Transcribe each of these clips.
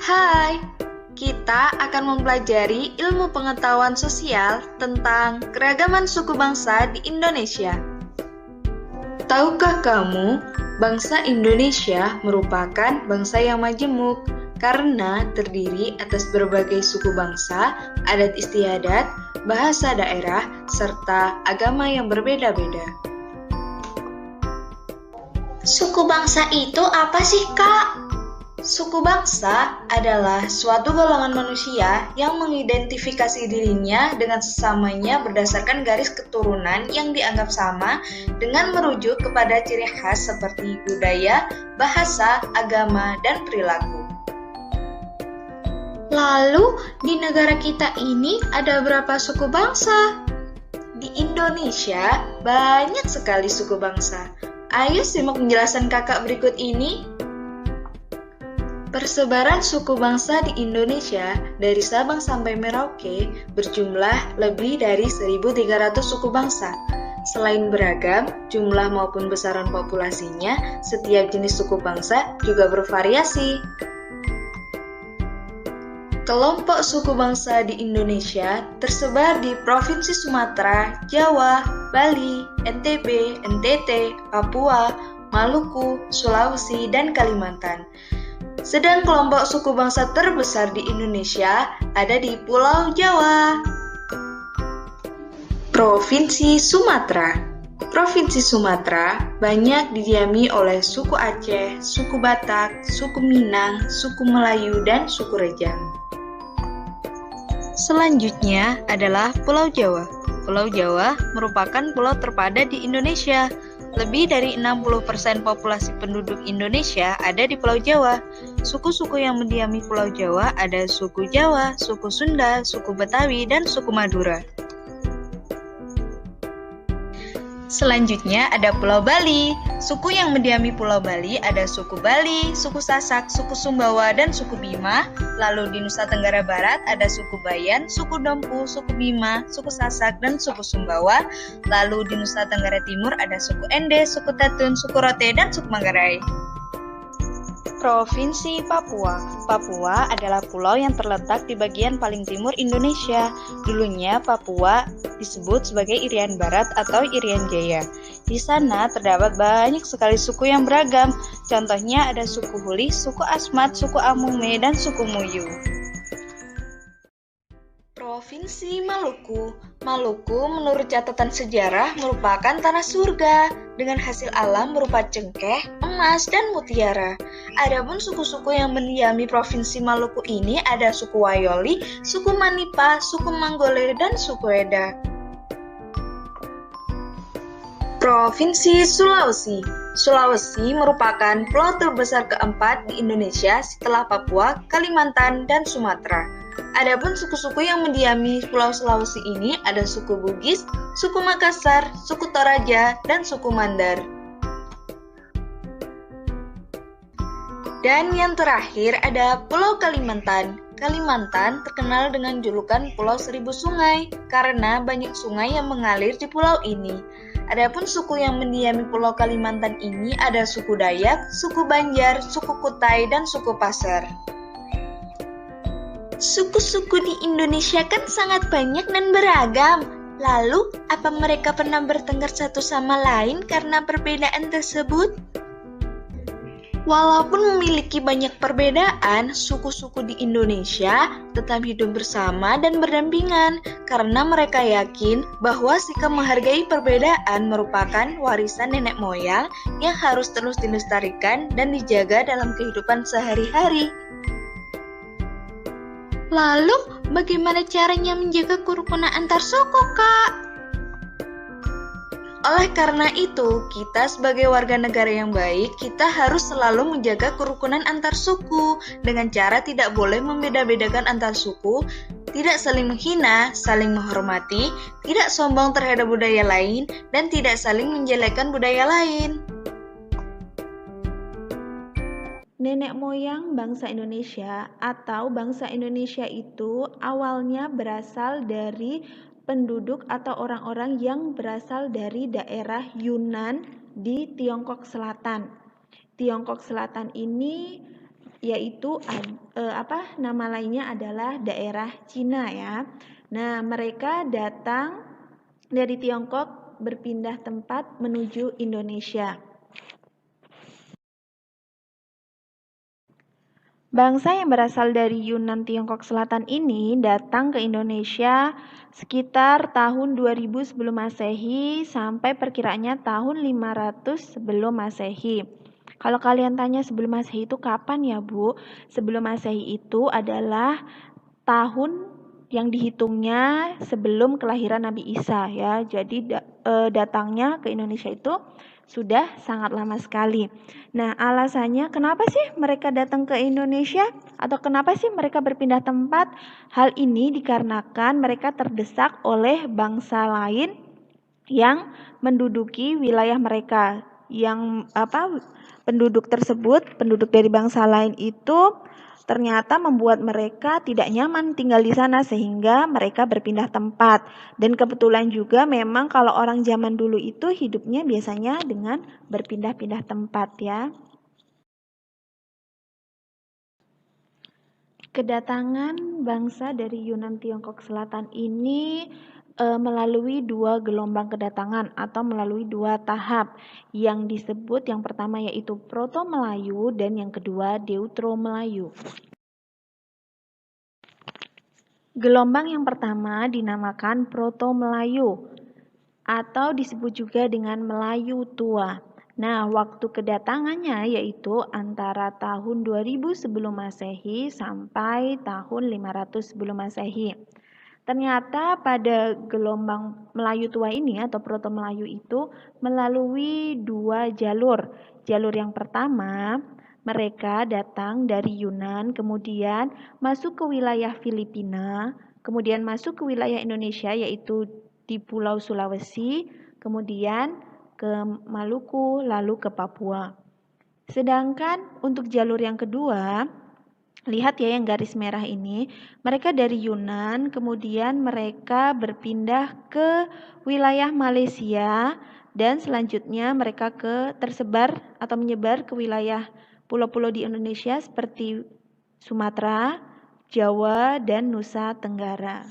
Hai, kita akan mempelajari ilmu pengetahuan sosial tentang keragaman suku bangsa di Indonesia. Tahukah kamu, bangsa Indonesia merupakan bangsa yang majemuk karena terdiri atas berbagai suku bangsa, adat istiadat, bahasa daerah, serta agama yang berbeda-beda. Suku bangsa itu apa sih, Kak? Suku bangsa adalah suatu golongan manusia yang mengidentifikasi dirinya dengan sesamanya berdasarkan garis keturunan yang dianggap sama dengan merujuk kepada ciri khas seperti budaya, bahasa, agama, dan perilaku. Lalu, di negara kita ini ada berapa suku bangsa? Di Indonesia, banyak sekali suku bangsa. Ayo simak penjelasan kakak berikut ini. Persebaran suku bangsa di Indonesia dari Sabang sampai Merauke berjumlah lebih dari 1.300 suku bangsa. Selain beragam, jumlah maupun besaran populasinya, setiap jenis suku bangsa juga bervariasi. Kelompok suku bangsa di Indonesia tersebar di Provinsi Sumatera, Jawa, Bali, NTB, NTT, Papua, Maluku, Sulawesi, dan Kalimantan. Sedang kelompok suku bangsa terbesar di Indonesia ada di Pulau Jawa. Provinsi Sumatera. Provinsi Sumatera banyak didiami oleh suku Aceh, suku Batak, suku Minang, suku Melayu, dan suku Rejang. Selanjutnya adalah Pulau Jawa. Pulau Jawa merupakan pulau terpadat di Indonesia. Lebih dari 60% populasi penduduk Indonesia ada di Pulau Jawa. Suku-suku yang mendiami Pulau Jawa ada suku Jawa, suku Sunda, suku Betawi, dan suku Madura. Selanjutnya ada Pulau Bali. Suku yang mendiami Pulau Bali ada suku Bali, suku Sasak, suku Sumbawa, dan suku Bima. Lalu di Nusa Tenggara Barat ada suku Bayan, suku Dompu, suku Bima, suku Sasak, dan suku Sumbawa. Lalu di Nusa Tenggara Timur ada suku Ende, suku Tatun, suku Rote, dan suku Manggarai. Provinsi Papua. Papua adalah pulau yang terletak di bagian paling timur Indonesia. Dulunya Papua disebut sebagai Irian Barat atau Irian Jaya. Di sana terdapat banyak sekali suku yang beragam. Contohnya ada suku Huli, suku Asmat, suku Amume, dan suku Muyu. Provinsi Maluku. Maluku menurut catatan sejarah merupakan tanah surga dengan hasil alam berupa cengkeh, emas, dan mutiara. Adapun suku-suku yang mendiami Provinsi Maluku ini ada suku Wayoli, suku Manipa, suku Manggole, dan suku Eda. Provinsi Sulawesi. Sulawesi merupakan pulau terbesar keempat di Indonesia setelah Papua, Kalimantan, dan Sumatera. Adapun suku-suku yang mendiami Pulau Sulawesi ini ada suku Bugis, suku Makassar, suku Toraja, dan suku Mandar. Dan yang terakhir ada Pulau Kalimantan. Kalimantan terkenal dengan julukan Pulau Seribu Sungai karena banyak sungai yang mengalir di pulau ini. Adapun suku yang mendiami Pulau Kalimantan ini ada suku Dayak, suku Banjar, suku Kutai, dan suku Pasar. Suku-suku di Indonesia kan sangat banyak dan beragam. Lalu, apa mereka pernah bertengkar satu sama lain karena perbedaan tersebut? Walaupun memiliki banyak perbedaan, suku-suku di Indonesia tetap hidup bersama dan berdampingan karena mereka yakin bahwa sikap menghargai perbedaan merupakan warisan nenek moyang yang harus terus dilestarikan dan dijaga dalam kehidupan sehari-hari. Lalu, bagaimana caranya menjaga kerukunan antar suku, Kak? Oleh karena itu, kita sebagai warga negara yang baik, kita harus selalu menjaga kerukunan antar suku dengan cara tidak boleh membeda-bedakan antar suku, tidak saling menghina, saling menghormati, tidak sombong terhadap budaya lain, dan tidak saling menjelekkan budaya lain. Nenek moyang bangsa Indonesia atau bangsa Indonesia itu awalnya berasal dari penduduk atau orang-orang yang berasal dari daerah Yunan di Tiongkok Selatan. Tiongkok Selatan ini yaitu nama lainnya adalah daerah Cina ya. Nah, mereka datang dari Tiongkok berpindah tempat menuju Indonesia. Bangsa yang berasal dari Yunan Tiongkok Selatan ini datang ke Indonesia sekitar tahun 2000 sebelum Masehi sampai perkiraannya tahun 500 sebelum Masehi. Kalau kalian tanya sebelum Masehi itu kapan ya, Bu? Sebelum Masehi itu adalah tahun yang dihitungnya sebelum kelahiran Nabi Isa ya. Jadi datangnya ke Indonesia itu sudah sangat lama sekali. Nah, alasannya kenapa sih mereka datang ke Indonesia atau kenapa sih mereka berpindah tempat? Hal ini dikarenakan mereka terdesak oleh bangsa lain yang menduduki wilayah mereka. Yang penduduk dari bangsa lain itu ternyata membuat mereka tidak nyaman tinggal di sana sehingga mereka berpindah tempat. Dan kebetulan juga memang kalau orang zaman dulu itu hidupnya biasanya dengan berpindah-pindah tempat ya. Kedatangan bangsa dari Yunan Tiongkok Selatan ini melalui dua gelombang kedatangan atau melalui dua tahap yang disebut yang pertama yaitu Proto-Melayu dan yang kedua Deutero-Melayu. Gelombang yang pertama dinamakan Proto-Melayu atau disebut juga dengan Melayu Tua. Nah, waktu kedatangannya yaitu antara tahun 2000 sebelum Masehi sampai tahun 500 sebelum Masehi. Ternyata pada gelombang Melayu Tua ini atau Proto Melayu itu melalui dua jalur. Jalur yang pertama, mereka datang dari Yunan, kemudian masuk ke wilayah Filipina, kemudian masuk ke wilayah Indonesia yaitu di Pulau Sulawesi, kemudian ke Maluku, lalu ke Papua. Sedangkan untuk jalur yang kedua, lihat ya yang garis merah ini, mereka dari Yunan, kemudian mereka berpindah ke wilayah Malaysia dan selanjutnya mereka tersebar atau menyebar ke wilayah pulau-pulau di Indonesia seperti Sumatera, Jawa, dan Nusa Tenggara.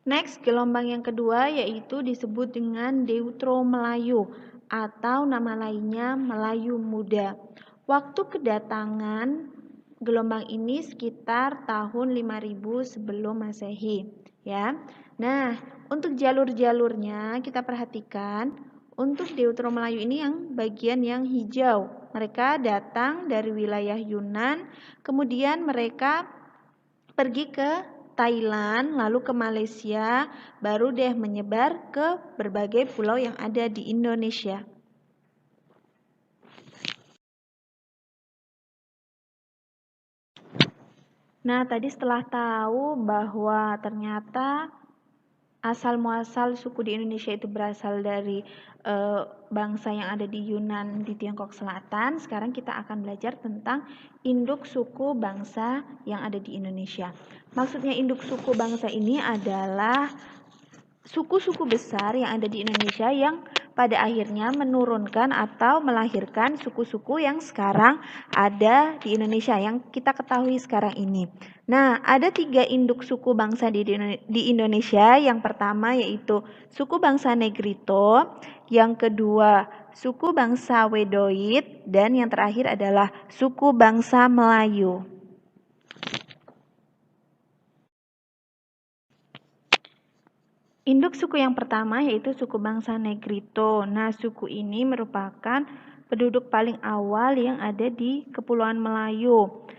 Next, gelombang yang kedua yaitu disebut dengan Deutero-Melayu atau nama lainnya Melayu Muda. Waktu kedatangan gelombang ini sekitar tahun 5000 sebelum Masehi, ya. Nah, untuk jalur-jalurnya kita perhatikan. Untuk Deutero-Melayu ini yang bagian yang hijau. Mereka datang dari wilayah Yunan, kemudian mereka pergi ke Thailand, lalu ke Malaysia, baru deh menyebar ke berbagai pulau yang ada di Indonesia. Nah, tadi setelah tahu bahwa ternyata asal muasal suku di Indonesia itu berasal dari bangsa yang ada di Yunan di Tiongkok Selatan, sekarang kita akan belajar tentang induk suku bangsa yang ada di Indonesia. Maksudnya induk suku bangsa ini adalah suku-suku besar yang ada di Indonesia yang pada akhirnya menurunkan atau melahirkan suku-suku yang sekarang ada di Indonesia yang kita ketahui sekarang ini. Nah, ada 3 induk suku bangsa di Indonesia. Yang pertama yaitu suku bangsa Negrito, yang kedua suku bangsa Wedoid, dan yang terakhir adalah suku bangsa Melayu. Induk suku yang pertama yaitu suku bangsa Negrito. Nah, suku ini merupakan penduduk paling awal yang ada di Kepulauan Melayu.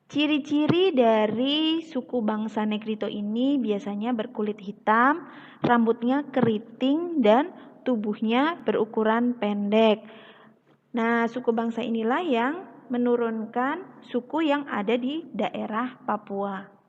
Ciri-ciri dari suku bangsa Negrito ini biasanya berkulit hitam, rambutnya keriting, dan tubuhnya berukuran pendek. Nah, suku bangsa inilah yang menurunkan suku yang ada di daerah Papua.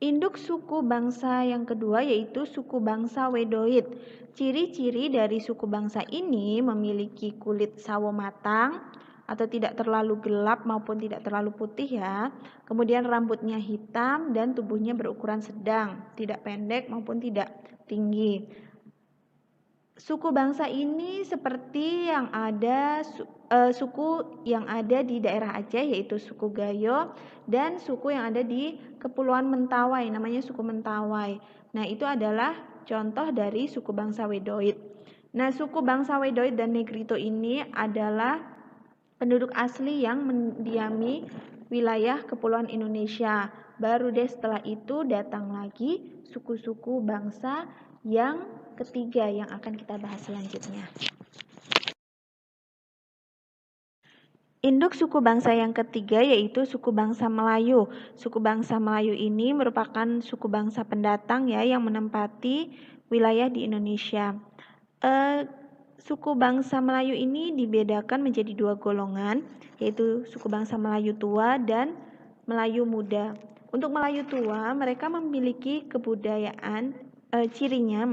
Induk suku bangsa yang kedua yaitu suku bangsa Wedoid. Ciri-ciri dari suku bangsa ini memiliki kulit sawo matang, atau tidak terlalu gelap maupun tidak terlalu putih ya. Kemudian rambutnya hitam dan tubuhnya berukuran sedang, tidak pendek maupun tidak tinggi. Suku bangsa ini seperti yang ada suku yang ada di daerah Aceh, yaitu suku Gayo, dan suku yang ada di Kepulauan Mentawai, namanya suku Mentawai. Nah, itu adalah contoh dari suku bangsa Wedoid. Nah, suku bangsa Wedoid dan Negrito ini adalah penduduk asli yang mendiami wilayah kepulauan Indonesia. Baru deh setelah itu datang lagi suku-suku bangsa yang ketiga yang akan kita bahas selanjutnya. Induk suku bangsa yang ketiga yaitu suku bangsa Melayu. Suku bangsa Melayu ini merupakan suku bangsa pendatang ya yang menempati wilayah di Indonesia. Suku bangsa Melayu ini dibedakan menjadi dua golongan, yaitu suku bangsa Melayu tua dan Melayu muda. Untuk Melayu tua, mereka memiliki kebudayaan, cirinya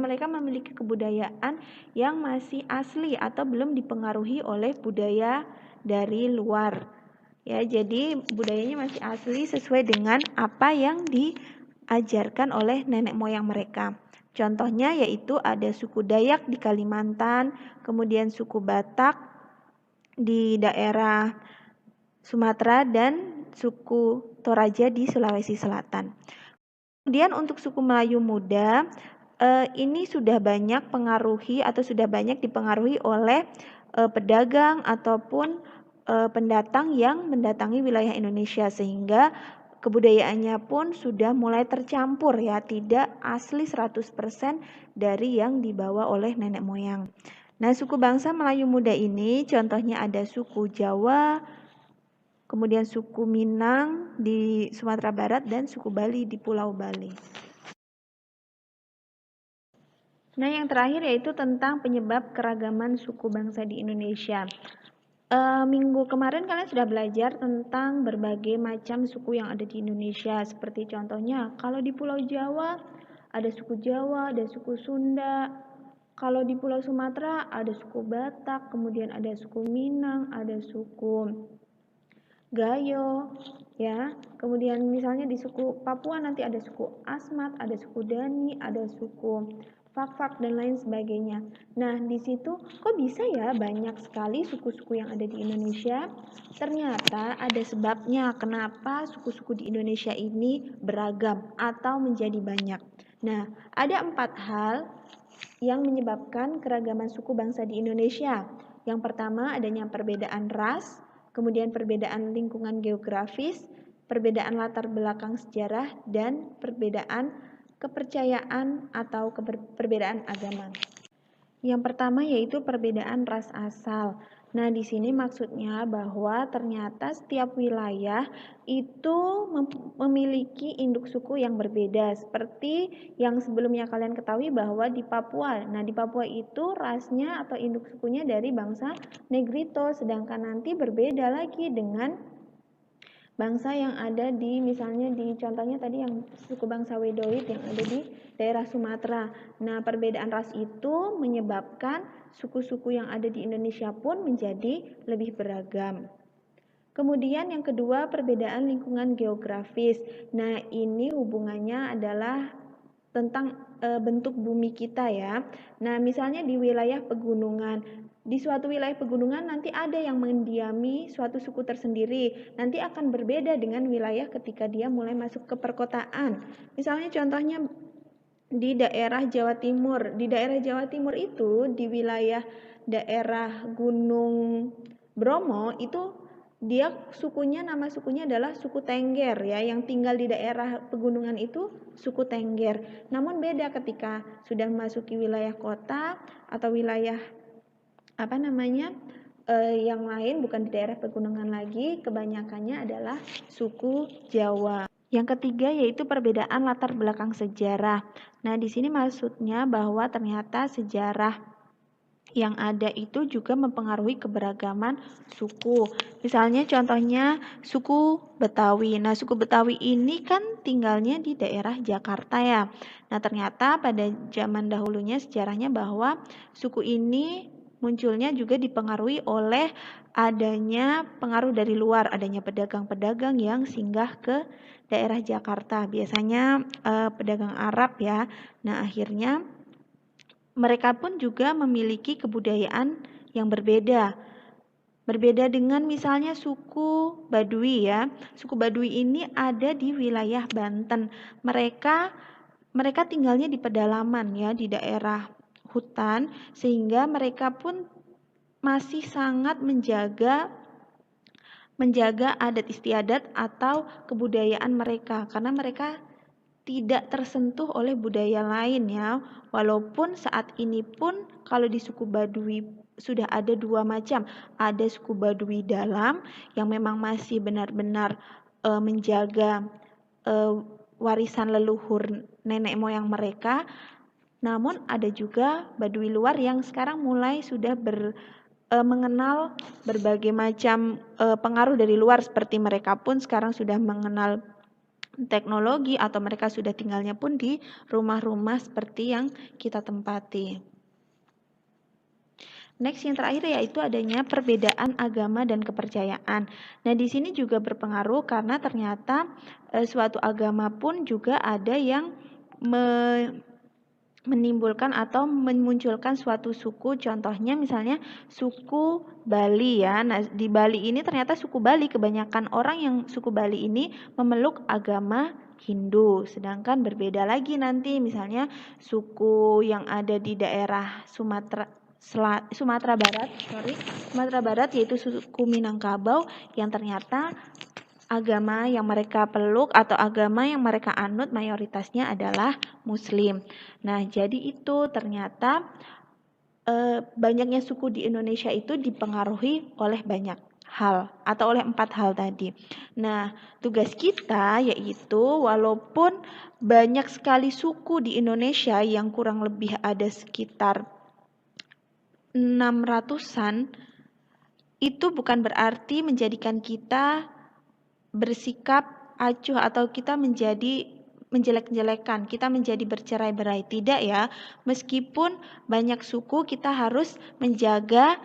mereka memiliki kebudayaan yang masih asli atau belum dipengaruhi oleh budaya dari luar. Ya, jadi budayanya masih asli sesuai dengan apa yang diajarkan oleh nenek moyang mereka. Contohnya yaitu ada suku Dayak di Kalimantan, kemudian suku Batak di daerah Sumatera dan suku Toraja di Sulawesi Selatan. Kemudian untuk suku Melayu muda, ini sudah banyak dipengaruhi oleh pedagang ataupun pendatang yang mendatangi wilayah Indonesia, sehingga kebudayaannya pun sudah mulai tercampur ya, tidak asli 100% dari yang dibawa oleh nenek moyang. Nah, suku bangsa Melayu muda ini contohnya ada suku Jawa, kemudian suku Minang di Sumatera Barat dan suku Bali di Pulau Bali. Nah, yang terakhir yaitu tentang penyebab keragaman suku bangsa di Indonesia. Minggu kemarin kalian sudah belajar tentang berbagai macam suku yang ada di Indonesia. Seperti contohnya, kalau di Pulau Jawa ada suku Jawa, ada suku Sunda. Kalau di Pulau Sumatera ada suku Batak, kemudian ada suku Minang, ada suku Gayo, ya. Kemudian misalnya di suku Papua nanti ada suku Asmat, ada suku Dani, ada suku Fak-Fak dan lain sebagainya. Nah, di situ kok bisa ya banyak sekali suku-suku yang ada di Indonesia? Ternyata ada sebabnya kenapa suku-suku di Indonesia ini beragam atau menjadi banyak. Nah, ada 4 hal yang menyebabkan keragaman suku bangsa di Indonesia. Yang pertama adanya perbedaan ras, kemudian perbedaan lingkungan geografis, perbedaan latar belakang sejarah, dan perbedaan kepercayaan atau perbedaan agama. Yang pertama yaitu perbedaan ras asal. Nah, di sini maksudnya bahwa ternyata setiap wilayah itu memiliki induk suku yang berbeda. Seperti yang sebelumnya kalian ketahui bahwa di Papua. Nah, di Papua itu rasnya atau induk sukunya dari bangsa Negrito, sedangkan nanti berbeda lagi dengan bangsa yang ada di misalnya di contohnya tadi yang suku bangsa Wedoid yang ada di daerah Sumatera. Nah, perbedaan ras itu menyebabkan suku-suku yang ada di Indonesia pun menjadi lebih beragam. Kemudian yang kedua, perbedaan lingkungan geografis. Nah, ini hubungannya adalah tentang bentuk bumi kita ya. Nah, misalnya di wilayah pegunungan. Di suatu wilayah pegunungan nanti ada yang mendiami suatu suku tersendiri. Nanti akan berbeda dengan wilayah ketika dia mulai masuk ke perkotaan. Misalnya contohnya di daerah Jawa Timur. Di daerah Jawa Timur itu di wilayah daerah Gunung Bromo itu dia nama sukunya adalah suku Tengger ya, yang tinggal di daerah pegunungan itu suku Tengger. Namun beda ketika sudah memasuki wilayah kota atau wilayah yang lain, bukan di daerah pegunungan lagi, kebanyakannya adalah suku Jawa. Yang ketiga yaitu perbedaan latar belakang sejarah. Nah, di sini maksudnya bahwa ternyata sejarah yang ada itu juga mempengaruhi keberagaman suku. Misalnya contohnya suku Betawi. Nah, suku Betawi ini kan tinggalnya di daerah Jakarta ya. Nah, ternyata pada zaman dahulunya sejarahnya bahwa suku ini munculnya juga dipengaruhi oleh adanya pengaruh dari luar, adanya pedagang-pedagang yang singgah ke daerah Jakarta, biasanya pedagang Arab ya. Nah, akhirnya mereka pun juga memiliki kebudayaan yang berbeda. Berbeda dengan misalnya suku Baduy ya. Suku Baduy ini ada di wilayah Banten. Mereka tinggalnya di pedalaman ya, di daerah hutan, sehingga mereka pun masih sangat menjaga adat istiadat atau kebudayaan mereka, karena mereka tidak tersentuh oleh budaya lain ya. Walaupun saat ini pun kalau di suku Baduy sudah ada dua macam. Ada suku Baduy dalam yang memang masih benar-benar menjaga warisan leluhur nenek moyang mereka. Namun ada juga Baduy luar yang sekarang mulai sudah mengenal berbagai macam pengaruh dari luar, seperti mereka pun sekarang sudah mengenal teknologi atau mereka sudah tinggalnya pun di rumah-rumah seperti yang kita tempati. Next, yang terakhir yaitu adanya perbedaan agama dan kepercayaan. Nah, di sini juga berpengaruh karena ternyata suatu agama pun juga ada yang menimbulkan atau memunculkan suatu suku, contohnya misalnya suku Bali ya. Nah, di Bali ini ternyata suku Bali, kebanyakan orang yang suku Bali ini memeluk agama Hindu, sedangkan berbeda lagi nanti misalnya suku yang ada di daerah Sumatera Barat yaitu suku Minangkabau yang ternyata agama yang mereka peluk atau agama yang mereka anut mayoritasnya adalah Muslim. Nah, jadi itu ternyata banyaknya suku di Indonesia itu dipengaruhi oleh banyak hal atau oleh 4 hal tadi. Nah, tugas kita yaitu walaupun banyak sekali suku di Indonesia yang kurang lebih ada sekitar 600-an, itu bukan berarti menjadikan kita bersikap acuh atau kita menjadi menjelek-jelekan, kita menjadi bercerai-berai. Tidak ya, meskipun banyak suku, kita harus menjaga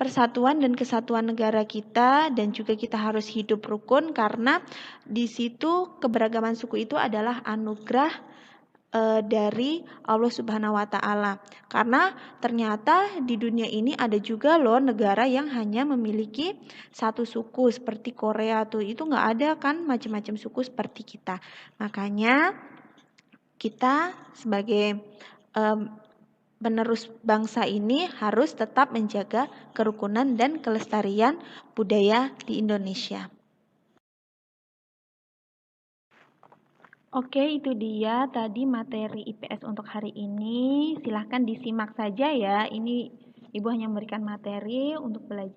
persatuan dan kesatuan negara kita, dan juga kita harus hidup rukun karena di situ keberagaman suku itu adalah anugerah dari Allah Subhanahu wa Ta'ala. Karena ternyata di dunia ini ada juga loh negara yang hanya memiliki satu suku seperti Korea tuh, itu nggak ada kan macam-macam suku seperti kita. Makanya kita sebagai penerus bangsa ini harus tetap menjaga kerukunan dan kelestarian budaya di Indonesia. Oke, itu dia tadi materi IPS untuk hari ini. Silahkan disimak saja ya. Ini Ibu hanya memberikan materi untuk belajar.